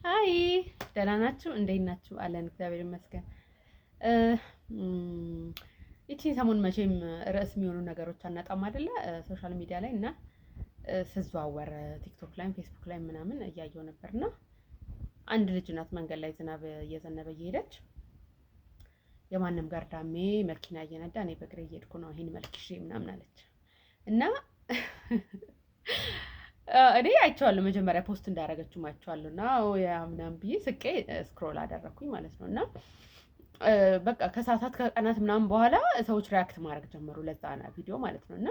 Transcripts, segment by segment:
አይ ደህና ናችሁ? እንዴት ናችሁ? አለን እግዚአብሔር ይመስገን። ይቺን ሰሞን መቼም ርዕስ የሚሆኑ ነገሮች አናጣም አይደለ? ሶሻል ሚዲያ ላይ እና ስዘዋወር ቲክቶክ ላይም ፌስቡክ ላይ ምናምን እያየሁ ነበርና አንድ ልጅ ናት መንገድ ላይ ዝናብ እየዘነበ እየሄደች የማንም ጋርዳሜ መኪና እየነዳ እኔ በእግሬ እየሄድኩ ነው ይሄን መልክሽ ምናምን አለች እና እኔ አይቼዋለሁ። መጀመሪያ ፖስት እንዳደረገችው አይቼዋለሁ እና ያ ምናምን ብዬ ስቄ ስክሮል አደረኩኝ ማለት ነው። እና በቃ ከሰዓታት ከቀናት ምናምን በኋላ ሰዎች ሪያክት ማድረግ ጀመሩ ለዛ ቪዲዮ ማለት ነው። እና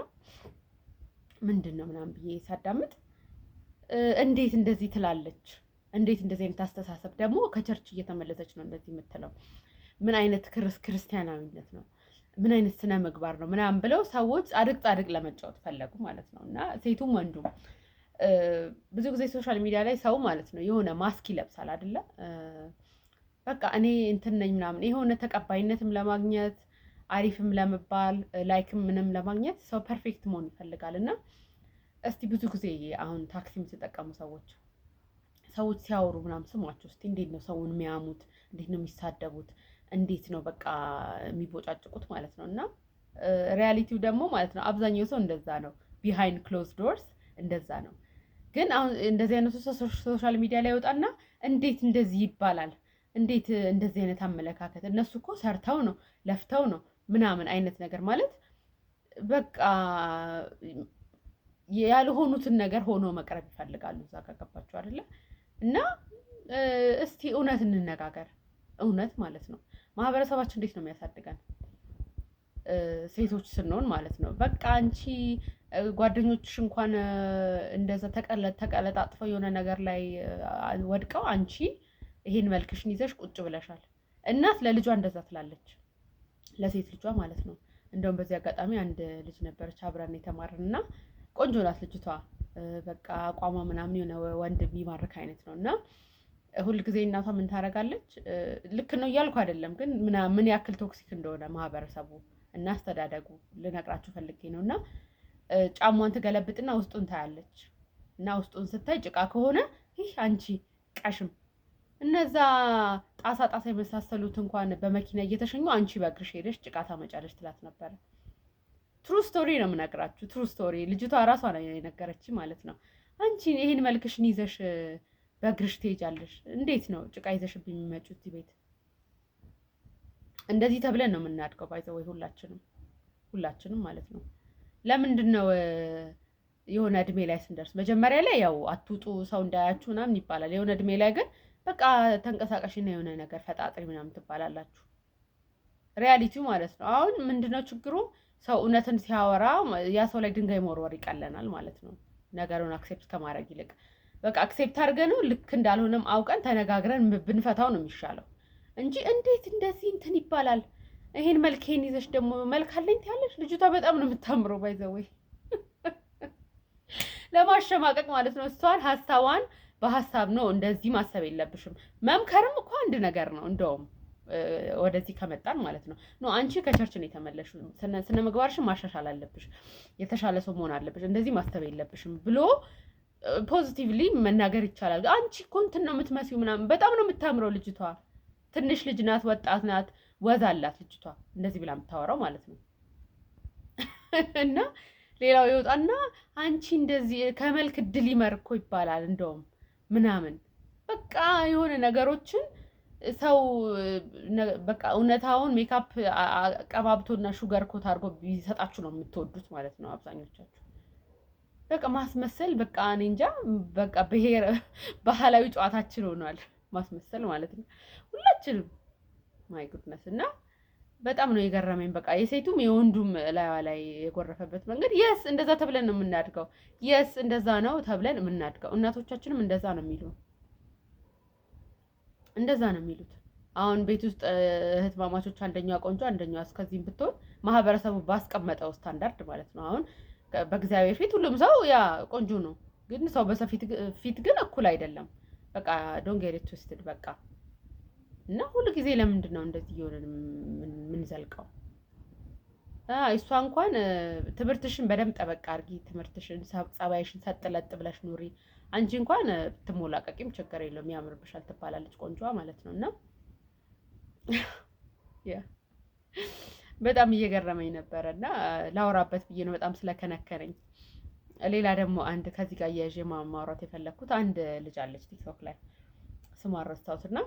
ምንድን ነው ምናምን ብዬ ሳዳምጥ እንዴት እንደዚህ ትላለች? እንዴት እንደዚህ አይነት አስተሳሰብ ደግሞ ከቸርች እየተመለሰች ነው እንደዚህ የምትለው? ምን አይነት ክርስቲያናዊነት ነው? ምን አይነት ስነ ምግባር ነው ምናምን ብለው ሰዎች ጻድቅ ለመጫወት ፈለጉ ማለት ነው። እና ሴቱም ወንዱም ብዙ ጊዜ ሶሻል ሚዲያ ላይ ሰው ማለት ነው የሆነ ማስክ ይለብሳል አይደለ? በቃ እኔ እንትን ነኝ ምናምን የሆነ ተቀባይነትም ለማግኘት አሪፍም ለመባል ላይክም ምንም ለማግኘት ሰው ፐርፌክት መሆን ይፈልጋል። እና እስቲ ብዙ ጊዜ አሁን ታክሲ የምትጠቀሙ ሰዎች ሲያወሩ ምናምን ስሟቸው እስቲ እንዴት ነው ሰውን የሚያሙት? እንዴት ነው የሚሳደቡት? እንዴት ነው በቃ የሚቦጫጭቁት ማለት ነው። እና ሪያሊቲው ደግሞ ማለት ነው አብዛኛው ሰው እንደዛ ነው። ቢሃይንድ ክሎዝ ዶርስ እንደዛ ነው። ግን አሁን እንደዚህ አይነቱ ሶሻል ሚዲያ ላይ ይወጣና እንዴት እንደዚህ ይባላል? እንዴት እንደዚህ አይነት አመለካከት? እነሱ እኮ ሰርተው ነው ለፍተው ነው ምናምን አይነት ነገር ማለት በቃ ያልሆኑትን ነገር ሆኖ መቅረብ ይፈልጋሉ። እዛ ጋር ገባችሁ አይደለ? እና እስቲ እውነት እንነጋገር። እውነት ማለት ነው ማህበረሰባችን እንዴት ነው የሚያሳድገን? ሴቶች ስንሆን ማለት ነው በቃ አንቺ ጓደኞችሽ እንኳን እንደዛ ተቀለጣጥፈው የሆነ ነገር ላይ ወድቀው አንቺ ይሄን መልክሽን ይዘሽ ቁጭ ብለሻል። እናት ለልጇ እንደዛ ትላለች፣ ለሴት ልጇ ማለት ነው። እንደውም በዚህ አጋጣሚ አንድ ልጅ ነበረች አብረን የተማርን እና ቆንጆ ናት ልጅቷ። በቃ አቋሟ ምናምን የሆነ ወንድ የሚማርክ አይነት ነው። እና ሁልጊዜ እናቷ ምን ታደርጋለች? ልክ ነው እያልኩ አይደለም፣ ግን ምን ያክል ቶክሲክ እንደሆነ ማህበረሰቡ እና አስተዳደጉ ልነግራችሁ ፈልጌ ነው። እና ጫሟን ትገለብጥና ውስጡን ታያለች። እና ውስጡን ስታይ ጭቃ ከሆነ ይህ አንቺ ቀሽም እነዛ ጣሳ የመሳሰሉት እንኳን በመኪና እየተሸኙ አንቺ በእግርሽ ሄደሽ ጭቃ ታመጫለሽ ትላት ነበረ። ትሩ ስቶሪ ነው የምነግራችሁ። ትሩ ስቶሪ ልጅቷ ራሷ ነው የነገረች ማለት ነው። አንቺ ይሄን መልክሽን ይዘሽ በእግርሽ ትሄጃለሽ? እንዴት ነው ጭቃ ይዘሽብኝ የሚመጪው እዚህ ቤት? እንደዚህ ተብለን ነው የምናድገው። ባይዘው ሁላችንም ማለት ነው። ለምንድን ነው የሆነ እድሜ ላይ ስንደርስ መጀመሪያ ላይ ያው አትውጡ ሰው እንዳያችሁ ምናምን ይባላል። የሆነ እድሜ ላይ ግን በቃ ተንቀሳቃሽና የሆነ ነገር ፈጣጥሪ ምናምን ትባላላችሁ። ሪያሊቲው ማለት ነው። አሁን ምንድነው ችግሩ? ሰው እውነትን ሲያወራ ያ ሰው ላይ ድንጋይ መወርወር ይቀለናል ማለት ነው። ነገሩን አክሴፕት ከማድረግ ይልቅ በቃ አክሴፕት አድርገነው ልክ እንዳልሆነም አውቀን ተነጋግረን ብንፈታው ነው የሚሻለው እንጂ እንዴት እንደዚህ እንትን ይባላል? ይሄን መልኬን ይዘሽ ደግሞ መልክ አለኝ ትያለሽ። ልጅቷ በጣም ነው የምታምረው። ባይዘወይ ለማሸማቀቅ ማለት ነው። እሷን ሀሳቧን በሀሳብ ነው እንደዚህ ማሰብ የለብሽም። መምከርም እኮ አንድ ነገር ነው። እንደውም ወደዚህ ከመጣን ማለት ነው አንቺ ከቸርች ነው የተመለሽው፣ ስነ ምግባርሽን ማሻሻል አለብሽ፣ የተሻለ ሰው መሆን አለብሽ፣ እንደዚህ ማሰብ የለብሽም ብሎ ፖዚቲቭሊ መናገር ይቻላል። አንቺ እኮ እንትን ነው የምትመስዪው ምናምን። በጣም ነው የምታምረው ልጅቷ። ትንሽ ልጅ ናት፣ ወጣት ናት፣ ወዝ አላት ልጅቷ። እንደዚህ ብላ የምታወራው ማለት ነው። እና ሌላው ይወጣና አንቺ እንደዚህ ከመልክ ድል ይመር እኮ ይባላል እንደውም ምናምን በቃ የሆነ ነገሮችን ሰው በቃ እውነታውን ሜካፕ ቀባብቶና ሹገር ኮት አድርጎ ቢሰጣችሁ ነው የምትወዱት ማለት ነው አብዛኞቻችሁ። በቃ ማስመሰል በቃ እኔ እንጃ በቃ ባህላዊ ጨዋታችን ሆኗል ማስመሰል ማለት ነው ሁላችንም። ማይ ጉድነስ። እና በጣም ነው የገረመኝ። በቃ የሴቱም የወንዱም ላይ የጎረፈበት መንገድ የስ እንደዛ ተብለን ነው የምናድገው። የስ እንደዛ ነው ተብለን የምናድገው። እናቶቻችንም እንደዛ ነው የሚሉት። አሁን ቤት ውስጥ እህት ማማቾች አንደኛዋ ቆንጆ አንደኛዋ እስከዚህም ብትሆን ማህበረሰቡ ባስቀመጠው ስታንዳርድ ማለት ነው። አሁን በእግዚአብሔር ፊት ሁሉም ሰው ያ ቆንጆ ነው፣ ግን ሰው በሰው ፊት ግን እኩል አይደለም። በቃ ዶንት ጌት ኢት ትዊስትድ በቃ። እና ሁሉ ጊዜ ለምንድን ነው እንደዚህ እየሆነን የምንዘልቀው? እሷ እንኳን ትምህርትሽን በደንብ ጠበቅ አድርጊ፣ ትምህርትሽን ጸባይሽን ሰጥለጥ ብለሽ ኑሪ፣ አንቺ እንኳን ብትሞላቀቂም ችግር የለውም ያምርብሻል ትባላለች ቆንጆዋ ማለት ነው። እና ያ በጣም እየገረመኝ ነበረ እና ላውራበት ብዬ ነው በጣም ስለከነከነኝ። ሌላ ደግሞ አንድ ከዚህ ጋር የዤ ማውራት የፈለግኩት አንድ ልጅ አለች ቲክቶክ ላይ ስሟን ረስታውትና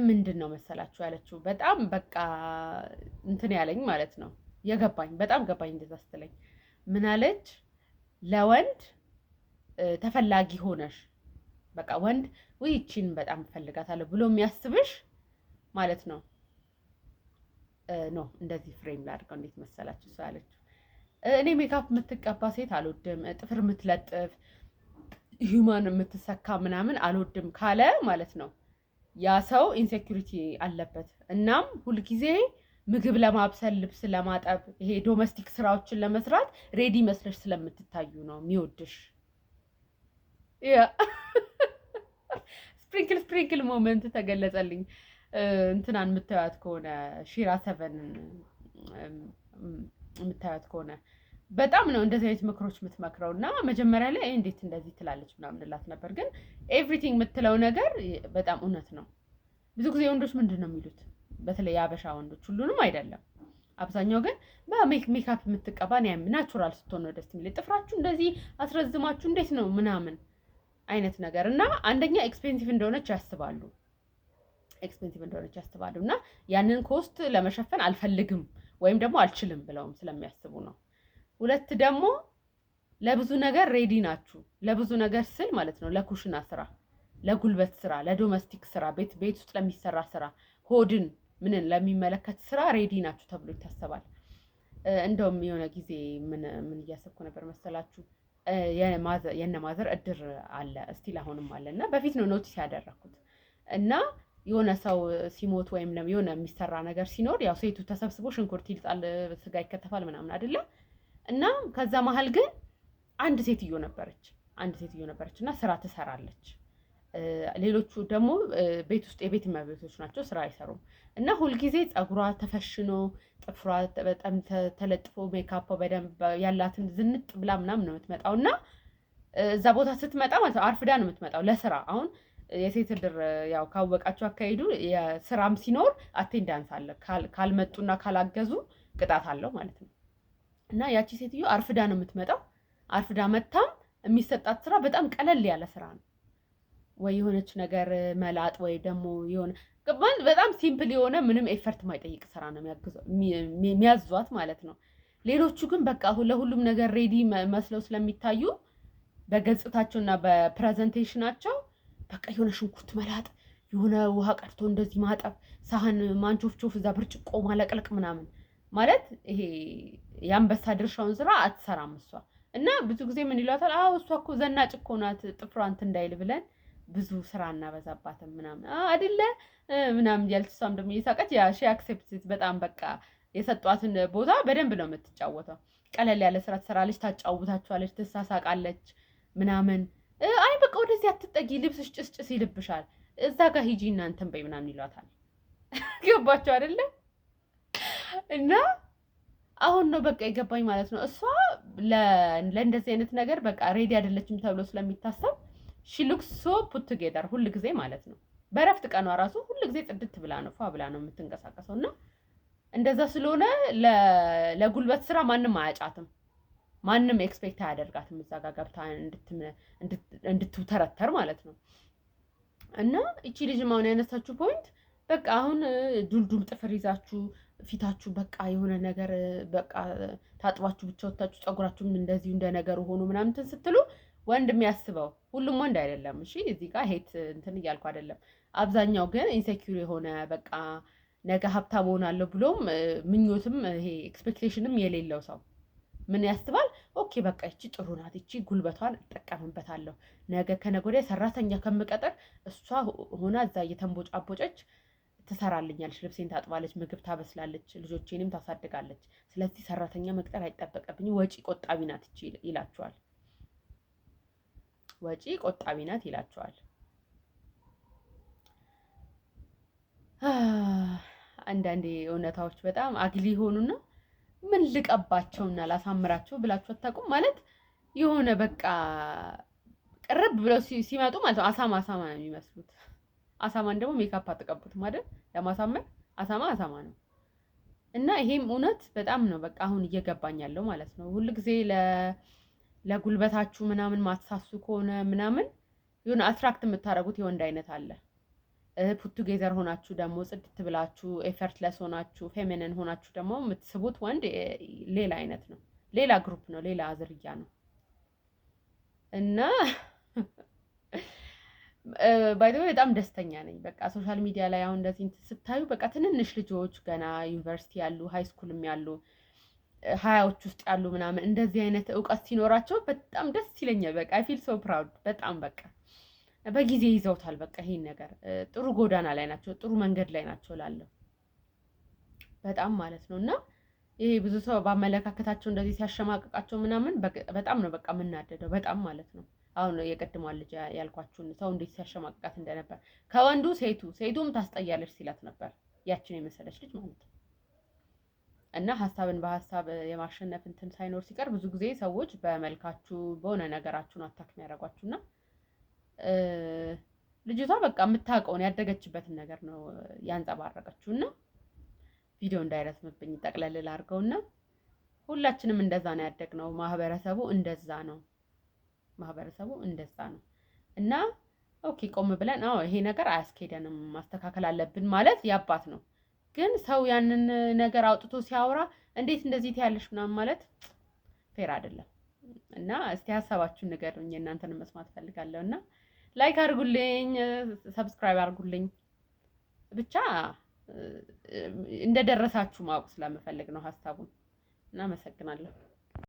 ምንድን ነው መሰላችሁ ያለችው በጣም በቃ እንትን ያለኝ ማለት ነው የገባኝ በጣም ገባኝ። እንደዛ ስትለኝ ምን አለች? ለወንድ ተፈላጊ ሆነሽ በቃ ወንድ ወይ ይቺን በጣም እፈልጋታለሁ ብሎ የሚያስብሽ ማለት ነው። ኖ እንደዚህ ፍሬም ላድርገው። እንዴት መሰላችሁ እሷ ያለችው እኔ ሜካፕ የምትቀባ ሴት አልወድም፣ ጥፍር የምትለጥፍ ሂውማን የምትሰካ ምናምን አልወድም ካለ ማለት ነው ያ ሰው ኢንሴኩሪቲ አለበት። እናም ሁልጊዜ ምግብ ለማብሰል ልብስ ለማጠብ ይሄ ዶሜስቲክ ስራዎችን ለመስራት ሬዲ መስለሽ ስለምትታዩ ነው የሚወድሽ። ያ ስፕሪንክል ሞመንት ተገለጸልኝ። እንትናን የምታዩት ከሆነ ሺራ ሰቨንን የምታዩት ከሆነ በጣም ነው እንደዚህ አይነት ምክሮች የምትመክረው እና መጀመሪያ ላይ እንዴት እንደዚህ ትላለች ምናምን እላት ነበር። ግን ኤቭሪቲንግ የምትለው ነገር በጣም እውነት ነው። ብዙ ጊዜ ወንዶች ምንድን ነው የሚሉት? በተለይ የአበሻ ወንዶች፣ ሁሉንም አይደለም አብዛኛው ግን ሜካፕ የምትቀባ ናቹራል ስትሆን ነው ደስ የሚል። ጥፍራችሁ እንደዚህ አስረዝማችሁ እንዴት ነው ምናምን አይነት ነገር እና አንደኛ ኤክስፔንሲቭ እንደሆነች ያስባሉ እና ያንን ኮስት ለመሸፈን አልፈልግም ወይም ደግሞ አልችልም ብለውም ስለሚያስቡ ነው። ሁለት ደግሞ ለብዙ ነገር ሬዲ ናችሁ። ለብዙ ነገር ስል ማለት ነው ለኩሽና ስራ፣ ለጉልበት ስራ፣ ለዶሜስቲክ ስራ፣ ቤት ውስጥ ለሚሰራ ስራ፣ ሆድን ምንን ለሚመለከት ስራ ሬዲ ናችሁ ተብሎ ይታሰባል። እንደውም የሆነ ጊዜ ምን እያሰብኩ ነበር መሰላችሁ? የነ ማዘር እድር አለ እስቲል አሁንም አለ እና በፊት ነው ኖቲስ ያደረኩት እና የሆነ ሰው ሲሞት ወይም የሆነ የሚሰራ ነገር ሲኖር ያው ሴቱ ተሰብስቦ ሽንኩርት ይልጣል፣ ስጋ ይከተፋል ምናምን አይደለ? እና ከዛ መሀል ግን አንድ ሴትዮ ነበረች እና ስራ ትሰራለች። ሌሎቹ ደግሞ ቤት ውስጥ የቤት እመቤቶች ናቸው፣ ስራ አይሰሩም። እና ሁልጊዜ ፀጉሯ ተፈሽኖ ጥፍሯ በጣም ተለጥፎ ሜካፕ በደንብ ያላትን ዝንጥ ብላ ምናምን ነው የምትመጣው። እና እዛ ቦታ ስትመጣ ማለት አርፍዳ ነው የምትመጣው ለስራ። አሁን የሴት እድር ያው ካወቃቸው አካሄዱ የስራም ሲኖር አቴንዳንስ አለ፣ ካልመጡና ካላገዙ ቅጣት አለው ማለት ነው። እና ያቺ ሴትዮ አርፍዳ ነው የምትመጣው። አርፍዳ መታም የሚሰጣት ስራ በጣም ቀለል ያለ ስራ ነው። ወይ የሆነች ነገር መላጥ ወይ ደግሞ የሆነ በጣም ሲምፕል የሆነ ምንም ኤፈርት ማይጠይቅ ስራ ነው የሚያዟት ማለት ነው። ሌሎቹ ግን በቃ ለሁሉም ነገር ሬዲ መስለው ስለሚታዩ በገጽታቸውና በፕሬዘንቴሽናቸው በቃ የሆነ ሽንኩርት መላጥ፣ የሆነ ውሃ ቀድቶ እንደዚህ ማጠብ፣ ሳህን ማንቾፍቾፍ፣ እዛ ብርጭቆ ማለቅለቅ ምናምን ማለት ይሄ የአንበሳ ድርሻውን ስራ አትሰራም እሷ። እና ብዙ ጊዜ ምን ይሏታል? አዎ እሷ እኮ ዘናጭ እኮ ናት፣ ጥፍሯ እንትን እንዳይል ብለን ብዙ ስራ እናበዛባትም ምናምን አይደለ ምናምን እያለች እሷም ደግሞ እየሳቀች ያ ሺ አክሴፕት በጣም በቃ የሰጧትን ቦታ በደንብ ነው የምትጫወተው። ቀለል ያለ ስራ ትሰራለች፣ ታጫውታችኋለች፣ ትሳሳቃለች ምናምን። አይ በቃ ወደዚህ አትጠጊ፣ ልብስሽ ጭስጭስ ይልብሻል፣ እዛ ጋር ሂጂ እናንተን በይ ምናምን ይሏታል። ገባችሁ አይደለ? እና አሁን ነው በቃ የገባኝ ማለት ነው። እሷ ለእንደዚህ አይነት ነገር በቃ ሬዲ አይደለችም ተብሎ ስለሚታሰብ ሺ ሉክስ ሶ ፑት ቱጌዘር ሁል ጊዜ ማለት ነው። በረፍት ቀኗ ራሱ ሁል ጊዜ ጽድት ብላ ነው ፏ ብላ ነው የምትንቀሳቀሰው። እና እንደዛ ስለሆነ ለጉልበት ስራ ማንም አያጫትም፣ ማንም ኤክስፔክት አያደርጋትም እዛ ጋር ገብታ እንድትተረተር ማለት ነው። እና እቺ ልጅ ማውን ያነሳችሁ ፖይንት በቃ አሁን ዱልዱል ጥፍር ይዛችሁ ፊታችሁ በቃ የሆነ ነገር በቃ ታጥባችሁ ብቻ ወጣችሁ ፀጉራችሁም እንደዚሁ እንደ ነገሩ ሆኖ ምናምን ስትሉ ወንድ የሚያስበው ሁሉም ወንድ አይደለም። እሺ እዚህ ጋር ሄት እንትን እያልኩ አይደለም። አብዛኛው ግን ኢንሴኪዩር የሆነ በቃ ነገ ሀብታም ሆናለሁ ብሎም ምኞትም ይሄ ኤክስፔክቴሽንም የሌለው ሰው ምን ያስባል? ኦኬ በቃ እቺ ጥሩ ናት፣ እቺ ጉልበቷን እጠቀምበታለሁ፣ ነገ ከነገ ወዲያ ሰራተኛ ከምቀጥር እሷ ሆና እዛ እየተንቦጫቦጨች ትሰራልኛለች፣ ልብሴን ታጥባለች፣ ምግብ ታበስላለች፣ ልጆቼንም ታሳድጋለች፣ ስለዚህ ሰራተኛ መቅጠር አይጠበቅብኝ፣ ወጪ ቆጣቢ ናት እቺ ይላቸዋል። ወጪ ቆጣቢ ናት ይላቸዋል። አንዳንዴ እውነታዎች በጣም አግሊ ሆኑና ምን ልቀባቸውና ላሳምራቸው ብላችሁ አታውቁም? ማለት የሆነ በቃ ቅርብ ብለው ሲመጡ ማለት ነው አሳማ ነው የሚመስሉት። አሳማን ደግሞ ሜካፕ አትቀቡትም አይደል? ለማሳመር አሳማ ነው። እና ይሄም እውነት በጣም ነው በቃ አሁን እየገባኝ ያለው ማለት ነው። ሁል ጊዜ ለጉልበታችሁ ምናምን ማትሳሱ ከሆነ ምናምን የሆነ አትራክት የምታደርጉት የወንድ አይነት አለ። ፑት ቱጌዘር ሆናችሁ ደግሞ ጽድት ብላችሁ ኤፈርትለስ ሆናችሁ ፌሚኒን ሆናችሁ ደግሞ የምትስቡት ወንድ ሌላ አይነት ነው። ሌላ ግሩፕ ነው፣ ሌላ ዝርያ ነው። እና ባይ ዘ ወይ በጣም ደስተኛ ነኝ። በቃ ሶሻል ሚዲያ ላይ አሁን እንደዚህ ስታዩ በቃ ትንንሽ ልጆች ገና ዩኒቨርሲቲ ያሉ ሃይ ስኩልም ያሉ ሀያዎች ውስጥ ያሉ ምናምን እንደዚህ አይነት እውቀት ሲኖራቸው በጣም ደስ ይለኛል። በቃ አይ ፊል ሶ ፕራውድ በጣም በቃ በጊዜ ይዘውታል። በቃ ይሄን ነገር ጥሩ ጎዳና ላይ ናቸው፣ ጥሩ መንገድ ላይ ናቸው ላለሁ በጣም ማለት ነው። እና ይሄ ብዙ ሰው በአመለካከታቸው እንደዚህ ሲያሸማቅቃቸው ምናምን በጣም ነው በቃ የምናደደው በጣም ማለት ነው። አሁን የቀድሟል ልጅ ያልኳችሁን ሰው እንዴት ሲያሸማቅቃት እንደነበር ከወንዱ ሴቱም ታስጠያለች ሲላት ነበር ያችን የመሰለች ልጅ ማለት ነው። እና ሀሳብን በሀሳብ የማሸነፍ እንትን ሳይኖር ሲቀር ብዙ ጊዜ ሰዎች በመልካችሁ በሆነ ነገራችሁን አታክ የሚያደርጓችሁና ልጅቷ በቃ የምታውቀውን ያደገችበትን ነገር ነው ያንጸባረቀችው። እና ቪዲዮ እንዳይረዝምብኝ ጠቅለል ላድርገውና ሁላችንም እንደዛ ነው ያደግነው። ማህበረሰቡ እንደዛ ነው እና ኦኬ ቆም ብለን ይሄ ነገር አያስኬደንም ማስተካከል አለብን ማለት ያባት ነው። ግን ሰው ያንን ነገር አውጥቶ ሲያወራ እንዴት እንደዚህ ትያለሽ ምናምን ማለት ፌር አይደለም። እና እስቲ ሀሳባችሁን ንገሩኝ፣ እናንተን መስማት ፈልጋለሁ። እና ላይክ አድርጉልኝ፣ ሰብስክራይብ አድርጉልኝ። ብቻ እንደደረሳችሁ ማወቅ ስለምፈልግ ነው ሀሳቡን። እና አመሰግናለሁ።